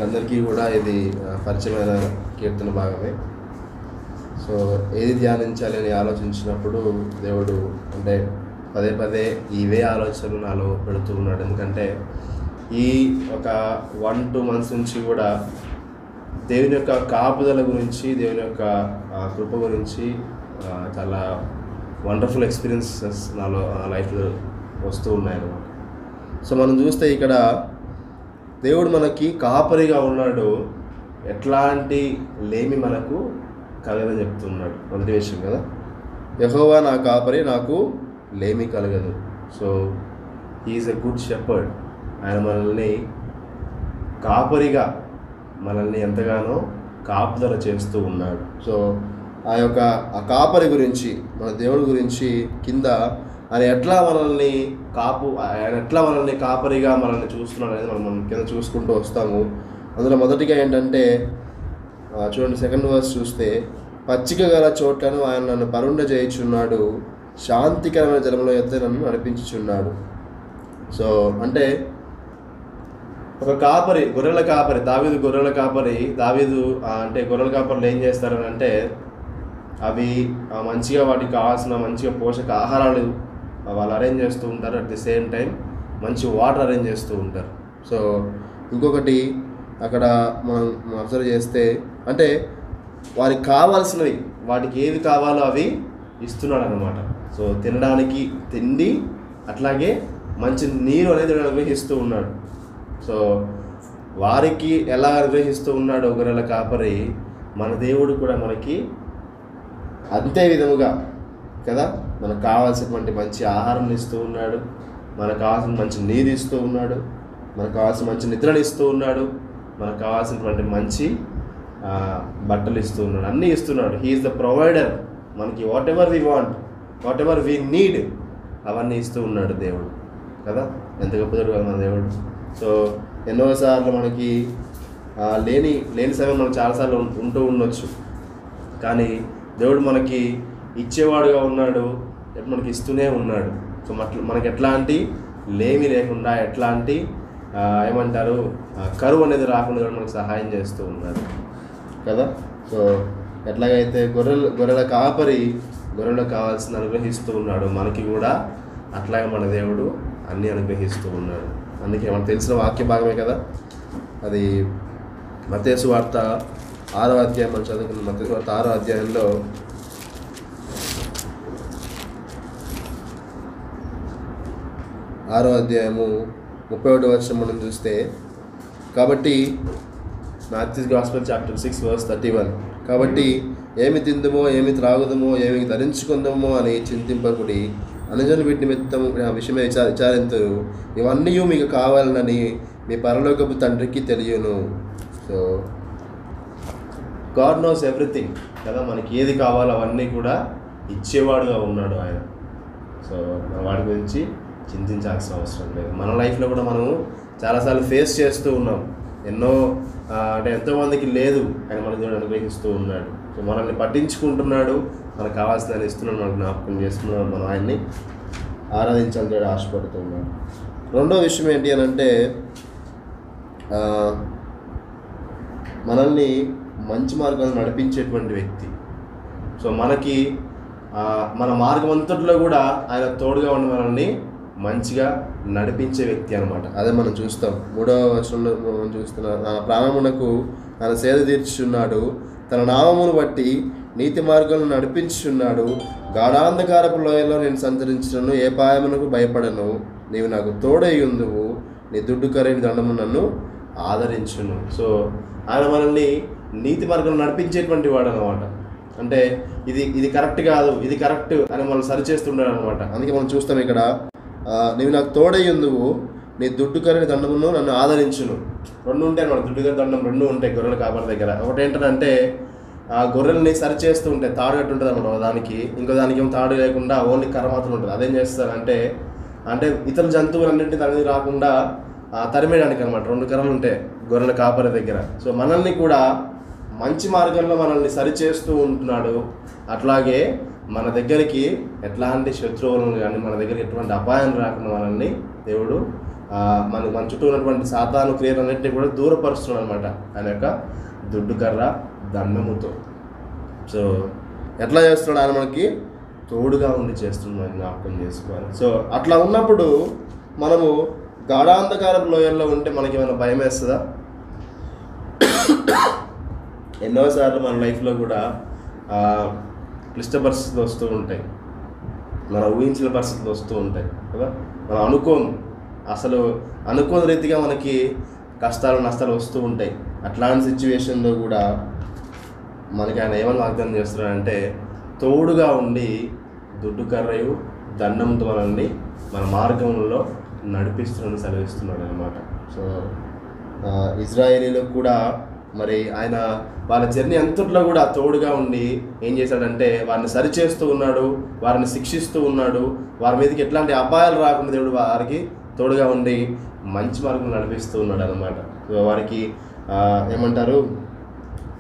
అందరికీ కూడా ఇది పరిచయమైన కీర్తన భాగమే. సో ఏది ధ్యానించాలి అని ఆలోచించినప్పుడు దేవుడు అంటే పదే పదే ఇవే ఆలోచనలు నాలో పెడుతూ ఉన్నాడు. ఎందుకంటే ఈ ఒక 1-2 months నుంచి కూడా దేవుని యొక్క కాపుదల గురించి, దేవుని యొక్క కృప గురించి చాలా వండర్ఫుల్ ఎక్స్పీరియన్సెస్ నా లైఫ్లో వస్తూ ఉన్నాయి అన్నమాట. సో మనం చూస్తే ఇక్కడ దేవుడు మనకి కాపరిగా ఉన్నాడు, ఎట్లాంటి లేమి మనకు కలగదని చెప్తున్నాడు. మొదటి విషయం కదా, యెహోవా నా కాపరి, నాకు లేమి కలగదు. So he is a good shepherd. ఆయన మనల్ని కాపరిగా మనల్ని ఎంతగానో కాపుదల చేస్తూ ఉన్నాడు. సో ఆ కాపరి గురించి, మన దేవుడి గురించి కింద ఆయన ఎట్లా మనల్ని కాపరిగా మనల్ని చూస్తున్నాడు అనేది మనం కింద చూసుకుంటూ వస్తాము. అందులో మొదటిగా ఏంటంటే చూడండి, 2nd verse చూస్తే, పచ్చిక గల చోట్లను ఆయన నన్ను పరుండ చేయుచున్నాడు, శాంతికరమైన జలముల యొద్ద నన్ను నడిపించుచున్నాడు. సో అంటే ఒక కాపరి, గొర్రెల కాపరి, దావీదు గొర్రెల కాపరి. దావీదు అంటే గొర్రెల కాపరులు ఏం చేస్తారని అంటే అవి మంచిగా వాటికి కావాల్సిన మంచిగా పోషక ఆహారాలు వాళ్ళు అరేంజ్ చేస్తూ ఉంటారు. అట్ ది సేమ్ టైం మంచి వాటర్ అరేంజ్ చేస్తూ ఉంటారు. సో ఇంకొకటి అక్కడ మనం అబ్జర్వ్ చేస్తే అంటే వారికి కావాల్సినవి, వాటికి ఏవి కావాలో అవి ఇస్తున్నాడు అన్నమాట. సో తినడానికి తిండి, అట్లాగే మంచి నీరు అనేది అనుగ్రహిస్తూ ఉన్నాడు. సో వారికి ఎలా అనుగ్రహిస్తూ ఉన్నాడో గొర్రెల కాపరి, మన దేవుడు కూడా మనకి అంతే విధముగా కదా, మనకు కావాల్సినటువంటి మంచి ఆహారం ఇస్తూ ఉన్నాడు, మనకు కావాల్సిన మంచి నీరు ఇస్తూ ఉన్నాడు, మనకు కావాల్సిన మంచి నిద్రను ఇస్తూ ఉన్నాడు, మనకు కావాల్సినటువంటి మంచి బట్టలు ఇస్తూ ఉన్నాడు, అన్నీ ఇస్తున్నాడు. He is the provider. మనకి whatever we want, whatever we need, అవన్నీ ఇస్తూ ఉన్నాడు దేవుడు కదా. ఎంత గొప్పదడు కదా మన దేవుడు. సో ఎన్నోసార్లు మనకి లేని సమయం మనకు చాలాసార్లు ఉంటూ ఉండొచ్చు, కానీ దేవుడు మనకి ఇచ్చేవాడుగా ఉన్నాడు, మనకి ఇస్తూనే ఉన్నాడు. సో మనకి ఎట్లాంటి లేమి లేకుండా, ఎట్లాంటి ఏమంటారు కరువు అనేది రాకుండా మనకు సహాయం చేస్తూ ఉన్నాడు కదా. సో ఎట్లాగైతే గొర్రెల కాపరి గొర్రెలకు కావాల్సిన అనుగ్రహిస్తూ ఉన్నాడు, మనకి కూడా అట్లాగే మన దేవుడు అన్నీ అనుగ్రహిస్తూ ఉన్నాడు. అందుకే మనకు తెలిసిన వాక్య భాగమే కదా అది. మత్తయి సువార్త 6వ అధ్యాయం మనం చదువుకున్న మత్తయి సువార్త 6వ అధ్యాయంలో 6వ అధ్యాయము 31వ వచనం మనం చూస్తే, కాబట్టి మాథ్యూస్ గాస్పెల్ చాప్టర్ 6 verse 31, కాబట్టి ఏమి తిందుమో, ఏమి త్రాగుదమో, ఏమి ధరించుకుందామో అని చింతింపకుడి, అనుజను వీటి నిమిత్తం విషయమే విచారింతురు, ఇవన్నీ మీకు కావాలనని మీ పరలోకపు తండ్రికి తెలియను. సో గాడ్ నోస్ ఎవ్రీథింగ్ కదా, మనకి ఏది కావాలో అవన్నీ కూడా ఇచ్చేవాడుగా ఉన్నాడు ఆయన. సో వాటి గురించి చింతించాల్సిన అవసరం లేదు. మన లైఫ్లో కూడా మనము చాలాసార్లు ఫేస్ చేస్తూ ఉన్నాం. అంటే ఎంతోమందికి లేదు, ఆయన మన దేవుడు అనుగ్రహిస్తూ ఉన్నాడు. సో మనల్ని పట్టించుకుంటున్నాడు, మనకు కావాల్సిన ఇస్తున్నాడు, మనకు జ్ఞాపకం చేస్తున్నాడు, మనం ఆయన్ని ఆరాధించాలని దేవుడు ఆశపడుతూ ఉన్నాడు. రెండో విషయం ఏంటి అని అంటే మనల్ని మంచి మార్గాన్ని నడిపించేటువంటి వ్యక్తి. సో మనకి మన మార్గం అంతట్లో కూడా ఆయన తోడుగా ఉండి మనల్ని మంచిగా నడిపించే వ్యక్తి అనమాట. అదే మనం చూస్తాం 3వ వచనంలో మనం చూస్తున్నాం, నా ప్రాణమునకు ఆయన సేద తీర్చుచున్నాడు, తన నామమును బట్టి నీతి మార్గాలను నడిపించుచున్నాడు, గాఢాంధకారపు లోయలో నేను సంచరించును, ఏ పాయమునకు భయపడను, నీవు నాకు తోడయ్యుందువు, నీ దుడ్డు ఖరీదు దండము నన్ను ఆదరించును. సో ఆయన మనల్ని నీతి మార్గంలో నడిపించేటువంటి వాడు అనమాట. అంటే ఇది కరెక్ట్ కాదు, ఇది కరెక్ట్ అని మనం సరిచేస్తున్నాడు అనమాట. అందుకే మనం చూస్తాం ఇక్కడ, నీవు నాకు తోడయ్యుందువు, నీ దుడ్డు ఖరీదు దండమును నన్ను ఆదరించును. 2 ఉంటాయి అన్నమాట, దుడ్డు ఖరీదు దండం 2 ఉంటాయి గొర్రెల కాపరి దగ్గర. ఒకటి ఏంటంటే ఆ గొర్రెల్ని సరిచేస్తూ ఉంటాయి, తాడు కట్టు ఉంటుంది అనమాట దానికి, ఇంకో దానికి ఏమో తాడు లేకుండా ఓన్లీ కర్ర మాత్రం ఉంటుంది. అదేం చేస్తారంటే ఇతర జంతువులన్నింటినీ తనది రాకుండా తరిమేయడానికి అనమాట 2 కర్రలు ఉంటాయి గొర్రెల కాపరి దగ్గర. సో మనల్ని కూడా మంచి మార్గంలో మనల్ని సరిచేస్తూ ఉంటున్నాడు. అట్లాగే మన దగ్గరికి ఎట్లాంటి శత్రువులను కానీ, మన దగ్గరికి ఎటువంటి అపాయం రాకుండా మనల్ని దేవుడు మన చుట్టూ ఉన్నటువంటి సాతాను క్రియలన్నింటినీ కూడా దూరపరుస్తున్నాడు అనమాట ఆయన యొక్క దుడ్డు కర్ర దండముతో. సో ఎట్లా చేస్తున్నాడు ఆయన? మనకి తోడుగా ఉండి చేస్తున్నాడు, జ్ఞాపకం చేసుకోవాలి. సో అట్లా ఉన్నప్పుడు మనము గాఢాంధకారపు లోయల్లో ఉంటే మనకి ఏమైనా భయం వేస్తుందా? ఎన్నోసార్లు మన లైఫ్లో కూడా క్లిష్ట పరిస్థితులు వస్తూ ఉంటాయి, మనం ఊహించిన పరిస్థితులు వస్తూ ఉంటాయి కదా. మనం అసలు అనుకోని రీతిగా మనకి కష్టాలు నష్టాలు వస్తూ ఉంటాయి. అట్లాంటి సిచ్యువేషన్లో కూడా మనకి ఆయన ఏమని వాగ్దానం చేస్తున్నాడంటే తోడుగా ఉండి దుడ్డు కర్రయు దండంతో మనల్ని మన మార్గంలో నడిపిస్తున్నాడని సెలవిస్తున్నాడు అనమాట. సో ఇజ్రాయేలీలకు కూడా మరి ఆయన వాళ్ళ జర్నీ అంతట్లో కూడా తోడుగా ఉండి ఏం చేశాడంటే వారిని సరిచేస్తూ ఉన్నాడు, వారిని శిక్షిస్తూ ఉన్నాడు, వారి మీదకి ఎట్లాంటి అపాయాలు రాకుండా దేవుడు వారికి తోడుగా ఉండి మంచి మార్గం నడిపిస్తూ ఉన్నాడు అనమాట. సో వారికి ఏమంటారు,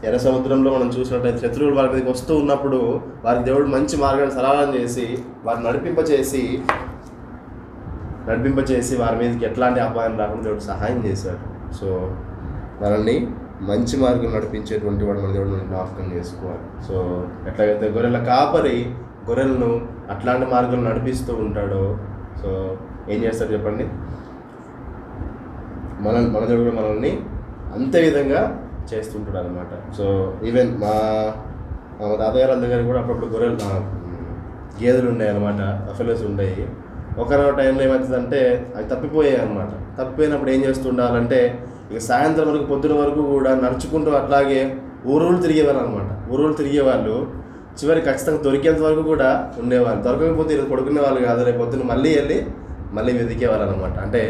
ఎర్ర సముద్రంలో మనం చూసినట్లయితే శత్రువులు వారి మీదకి వస్తూ ఉన్నప్పుడు వారికి దేవుడు మంచి మార్గాన్ని సరళం చేసి వారిని నడిపింపచేసి వారి మీదకి ఎట్లాంటి అపాయం రాకుండా దేవుడు సహాయం చేశాడు. సో మనల్ని మంచి మార్గం నడిపించేటువంటి వాడు మన దేవుడు మనం జ్ఞాపకం చేసుకోవాలి. సో ఎట్లాగైతే గొర్రెల కాపరి గొర్రెలను అట్లాంటి మార్గం నడిపిస్తూ ఉంటాడో, సో ఏం చేస్తాడు చెప్పండి, మన దేవుడు మనల్ని అంతే విధంగా చేస్తుంటాడు అనమాట. సో ఈవెన్ మా తాతగారి దగ్గర కూడా అప్పుడప్పుడు గేదెలు ఉన్నాయి అనమాట, అఫెలోస్ ఉండేవి. ఒకనొక టైంలో ఏమవుతుందంటే అవి తప్పిపోయాయి అనమాట. తప్పిపోయినప్పుడు ఏం చేస్తుండాలంటే ఇక సాయంత్రం వరకు పొద్దున వరకు కూడా నడుచుకుంటూ అట్లాగే ఊరులు తిరిగేవాళ్ళు. చివరికి ఖచ్చితంగా దొరికేంత వరకు కూడా ఉండేవాళ్ళు. దొరకకపోతే ఇది పడుకునే వాళ్ళు కాదు, రేపు పొద్దున్న మళ్ళీ వెతికేవాళ్ళు అనమాట. అంటే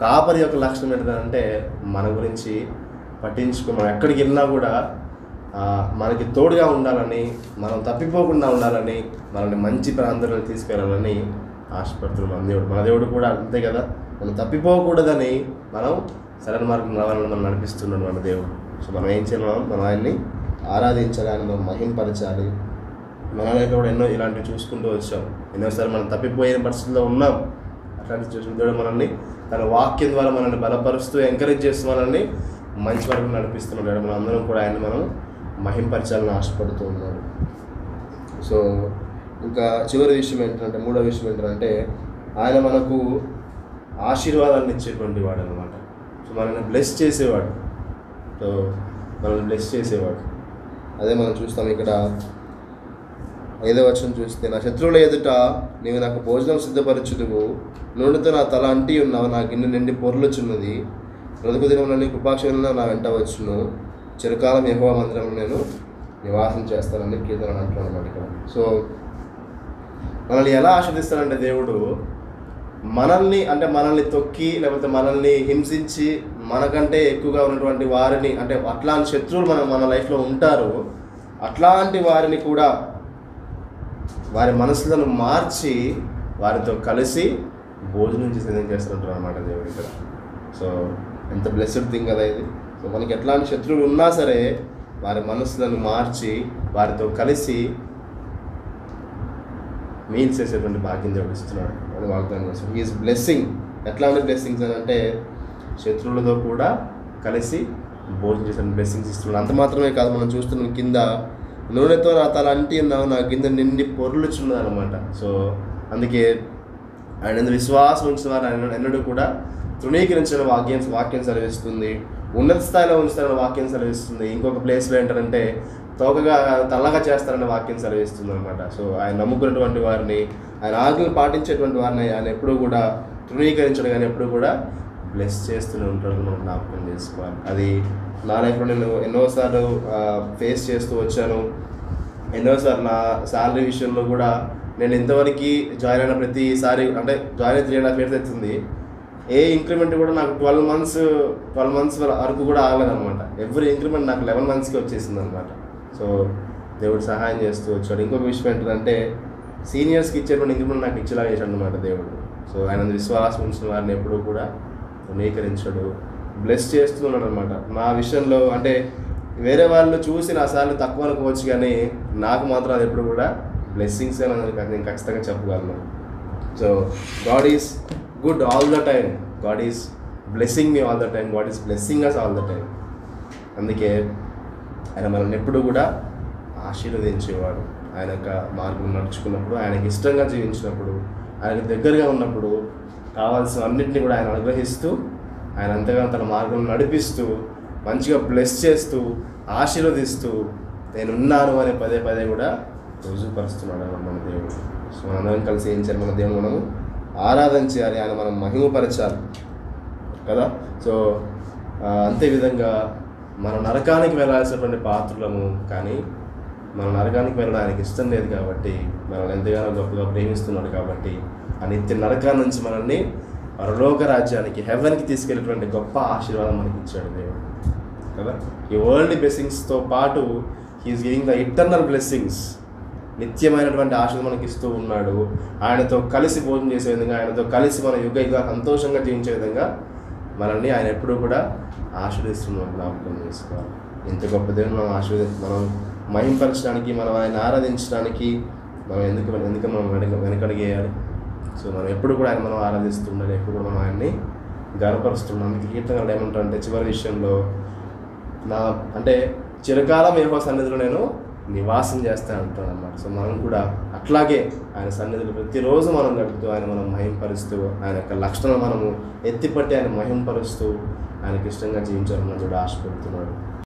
కాపరి యొక్క లక్షణం ఏంటంటే మన గురించి మనం ఎక్కడికి వెళ్ళినా కూడా మనకి తోడుగా ఉండాలని, మనం తప్పిపోకుండా ఉండాలని, మనల్ని మంచి ప్రాంతాలకు తీసుకెళ్ళాలని ఆశపడుతున్నాం మన దేవుడు కూడా అంతే కదా. మనం తప్పిపోకూడదని మనం సరైన మార్గం రావాలని మనం నడిపిస్తున్నాడు మన దేవుడు. సో మనం ఏం చేయాలి, మనం ఆయన్ని ఆరాధించాలి, ఆయన మనం మహింపరచాలి. మన లైఫ్లో కూడా ఎన్నో ఇలాంటివి చూసుకుంటూ వచ్చాం. ఎన్నోసార్లు మనం తప్పిపోయిన పరిస్థితుల్లో ఉన్నాం. అట్లాంటి చూసిన దేవుడు మనల్ని తన వాక్యం ద్వారా మనల్ని బలపరుస్తూ ఎంకరేజ్ చేస్తూ మనల్ని మంచి వరకు నడిపిస్తున్నాడు. మనం అందరం కూడా ఆయన్ని మనం మహింపరచాలని ఆశపడుతూ ఉన్నాడు. సో ఇంకా చివరి విషయం ఏంటంటే, మూడో విషయం ఏంటంటే ఆయన మనకు ఆశీర్వాదాన్ని ఇచ్చేటువంటి వాడు అనమాట. సో మనల్ని బ్లెస్ చేసేవాడు. అదే మనం చూస్తాం ఇక్కడ 5వ వచనం చూస్తే, నా శత్రువుల ఎదుట నీవు నాకు భోజనం సిద్ధపరచుదువు, నూనెతో నా తల అంటి ఉన్నావు, నా గిన్నె నిండి పొర్లుచున్నది, బ్రతుకు దినంలో నీ కృపాక్షేమంలో నా వెంట వచ్చును, చిరకాలం యెహోవా మందిరంలో నేను నివాసం చేస్తానని కీర్తన అంటున్నాను అన్నమాట ఇక్కడ. సో మనల్ని ఎలా ఆశీర్దిస్తాడంటే దేవుడు మనల్ని తొక్కి లేకపోతే మనల్ని హింసించి మనకంటే ఎక్కువగా ఉన్నటువంటి వారిని, అంటే అట్లాంటి శత్రువులు మన లైఫ్లో ఉంటారు, అట్లాంటి వారిని కూడా వారి మనసులను మార్చి వారితో కలిసి భోజనం చేస్తుంటారు అన్నమాట దేవుడు ఇక్కడ. సో ఎంత బ్లెస్డ్ థింగ్ కదా ఇది. సో మనకి ఎట్లాంటి శత్రువులు ఉన్నా సరే వారి మనసులను మార్చి వారితో కలిసి మీల్స్ చేసేటువంటి భాగ్యం దేవుడు ఇస్తున్నాడు అని వాగ్దానం చేస్తాడు. He's blessing. ఎట్లాంటి బ్లెస్సింగ్స్ అని అంటే శత్రువులతో కూడా కలిసి భోజనం చేసే బ్లెస్సింగ్స్ ఇస్తున్నాడు. అంత మాత్రమే కాదు, మనం చూస్తున్నాం కింద నూనెతో నా తల అంటి ఉన్నావు, నా కింద నిండి పొర్లుచున్నది అనమాట. సో అందుకే ఆయన విశ్వాసం ఉంచిన వారు ఆయన ఎన్నడూ కూడా తృణీకరించిన వాక్యం సెలవిస్తుంది, ఉన్నత స్థాయిలో ఉంచుతారని వాక్యం సెలవిస్తుంది. ఇంకొక ప్లేస్లో ఏంటంటే తల్లగా చేస్తారనే వాక్యం సెలవిస్తుంది అనమాట. సో ఆయన నమ్ముకున్నటువంటి వారిని, ఆయన ఆజ్ఞలు పాటించేటువంటి వారిని ఆయన ఎప్పుడూ కూడా తృణీకరించడం కానీ ఎప్పుడూ కూడా బ్లెస్ చేస్తూనే ఉంటాడు. మనం జ్ఞాపకం చేసుకోవాలి. అది నా లైఫ్లో నేను ఎన్నోసార్లు ఫేస్ చేస్తూ వచ్చాను. ఎన్నోసార్లు నా శాలరీ విషయంలో కూడా నేను ఇంతవరకు జాయిన్ అయిన ప్రతిసారి, అంటే జాయిన్ అయితే 3.5 years అవుతుంది, ఏ ఇంక్రిమెంట్ కూడా నాకు 12 months వరకు కూడా ఆగలేదన్నమాట. ఎవ్రీ ఇంక్రిమెంట్ నాకు 11 monthsకి వచ్చేసింది అనమాట. సో దేవుడు సహాయం చేస్తూ వచ్చాడు. ఇంకొక విషయం ఏంటంటే సీనియర్స్కి ఇచ్చేటువంటి ఇంక్రిమెంట్ నాకు ఇచ్చేలా చేశాడు అనమాట దేవుడు. సో ఆయన విశ్వాసం ఉంచిన వారిని ఎప్పుడూ కూడా తృణీకరించాడు, బ్లెస్ చేస్తున్నాడు అనమాట. నా విషయంలో అంటే వేరే వాళ్ళు చూసి నా సార్లు తక్కువ అనుకోవచ్చు, కానీ నాకు మాత్రం అది ఎప్పుడు కూడా బ్లెస్సింగ్స్ అని నేను ఖచ్చితంగా చెప్పగలను. So God is good all the time. God is blessing me all the time, God is blessing us all the time. అందుకే ఆయన మనల్ని ఎప్పుడు కూడా ఆశీర్వదించేవాడు. ఆయన యొక్క మార్గం నడుచుకున్నప్పుడు, ఆయనకి ఇష్టంగా జీవించినప్పుడు, ఆయనకు దగ్గరగా ఉన్నప్పుడు కావాల్సిన అన్నింటినీ కూడా ఆయన అనుగ్రహిస్తూ, ఆయన అంతగానో తన మార్గం నడిపిస్తూ, మంచిగా బ్లెస్ చేస్తూ, ఆశీర్వదిస్తూ, నేనున్నాను అని పదే పదే కూడా రుజువుపరుస్తున్నాడు మన దేవుడు. సో మనందరం కలిసి ఏం చేయాలి? మన దేవుడు మనము ఆరాధన చేయాలి, ఆయన మనం మహిమపరచాలి కదా. సో అంతే విధంగా మనం నరకానికి వెళ్ళాల్సినటువంటి పాత్రులము, కానీ మన నరకానికి వెళ్ళడం ఆయనకి ఇష్టం లేదు కాబట్టి, మనల్ని ఎంతగానో గొప్పగా ప్రేమిస్తున్నాడు కాబట్టి ఆ నిత్య నరకాన్ని నుంచి మనల్ని పరలోక రాజ్యానికి, హెవెన్కి తీసుకెళ్ళేటువంటి గొప్ప ఆశీర్వాదం మనకి ఇచ్చాడు దేవుడు కదా. ఈ వరల్డ్ బ్లెస్సింగ్స్తో పాటు he's giving the eternal blessings, నిత్యమైనటువంటి ఆశలు మనకి ఇస్తూ ఉన్నాడు. ఆయనతో కలిసి భోజనం చేసే విధంగా, ఆయనతో కలిసి మన యుగ సంతోషంగా జీవించే విధంగా మనల్ని ఆయన ఎప్పుడూ కూడా ఆశీర్వదిస్తున్నాడు. జ్ఞాపకం చేసుకోవాలి. ఇంత గొప్ప దేవుని మనం మహింపరచడానికి, మనం ఆయన ఆరాధించడానికి మనం ఎందుకు మనం వెనకడిగేయాలి? సో మనం ఎప్పుడు కూడా ఆయన మనం ఆరాధిస్తుండాలి, ఎప్పుడు కూడా మనం ఆయన్ని గర్వపరుస్తున్నాం. కీర్తనలు ఏమంటారంటే చివరి విషయంలో అంటే చిరకాలం యెహోవా సన్నిధిలో నేను నివాసం చేస్తాను అంటాను అన్నమాట. సో మనం కూడా అట్లాగే ఆయన సన్నిధిలో ప్రతిరోజు మనం గడుపుతూ, ఆయన మనం మహింపరుస్తూ, ఆయన యొక్క లక్షణాలు మనము ఎత్తిపట్టి ఆయన మహింపరుస్తూ, ఆయనకి ఇష్టంగా జీవించాలని కూడా ఆశపడుతున్నాడు.